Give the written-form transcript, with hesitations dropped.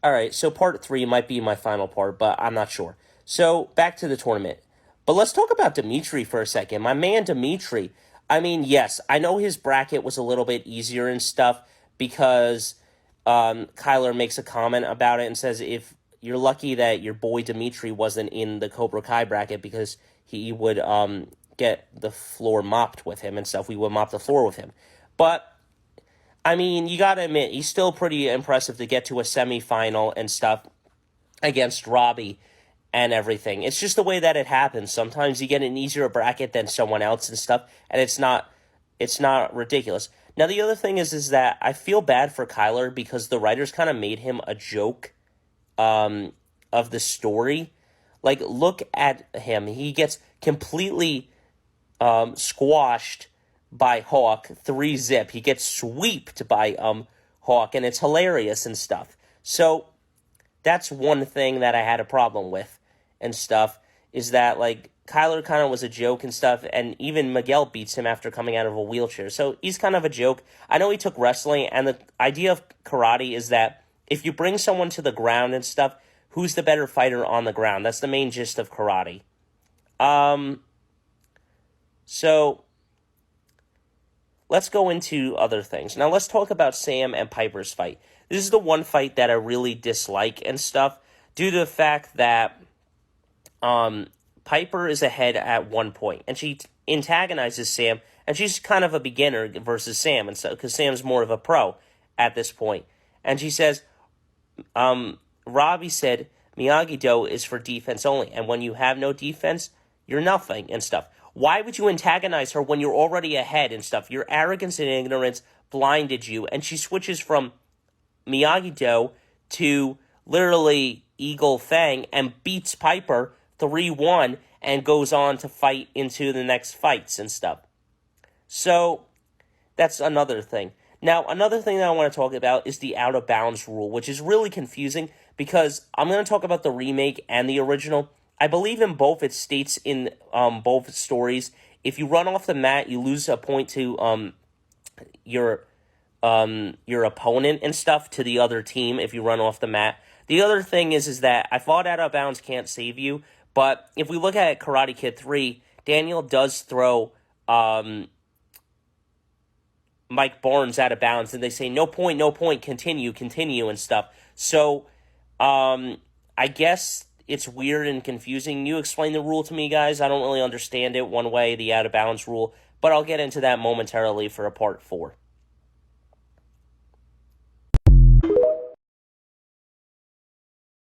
All right, so part 3 might be my final part, but I'm not sure. So back to the tournament. But let's talk about Dimitri for a second. My man Dimitri. I mean, yes, I know his bracket was a little bit easier and stuff because Kyler makes a comment about it and says if you're lucky that your boy Dimitri wasn't in the Cobra Kai bracket because he would get the floor mopped with him and stuff. We would mop the floor with him. But I mean, you got to admit, he's still pretty impressive to get to a semifinal and stuff against Robbie and everything. It's just the way that it happens. Sometimes you get an easier bracket than someone else and stuff, and it's not ridiculous. Now, the other thing is that I feel bad for Kyler because the writers kind of made him a joke of the story. Like, look at him. He gets completely squashed by Hawk, 3-zip. He gets sweeped by Hawk, and it's hilarious and stuff. So that's one thing that I had a problem with and stuff, is that, like, Kyler kind of was a joke and stuff, and even Miguel beats him after coming out of a wheelchair. So he's kind of a joke. I know he took wrestling, and the idea of karate is that if you bring someone to the ground and stuff, who's the better fighter on the ground? That's the main gist of karate. So let's go into other things. Now, let's talk about Sam and Piper's fight. This is the one fight that I really dislike and stuff due to the fact that Piper is ahead at one point, and she antagonizes Sam, and she's kind of a beginner versus Sam, and so because Sam's more of a pro at this point. And she says, Robbie said, Miyagi-Do is for defense only, and when you have no defense, you're nothing and stuff. Why would you antagonize her when you're already ahead and stuff? Your arrogance and ignorance blinded you, and she switches from Miyagi-Do to literally Eagle Fang and beats Piper 3-1 and goes on to fight into the next fights and stuff. So that's another thing. Now, another thing that I want to talk about is the out of bounds rule, which is really confusing because I'm going to talk about the remake and the original. I believe in both. It states in both stories, if you run off the mat, you lose a point to your opponent and stuff, to the other team if you run off the mat. The other thing is that I thought out of bounds can't save you, but if we look at Karate Kid 3, Daniel does throw Mike Barnes out of bounds, and they say, no point, continue, and stuff. So I guess it's weird and confusing. You explain the rule to me, guys. I don't really understand it one way, the out of bounds rule, but I'll get into that momentarily for a part 4.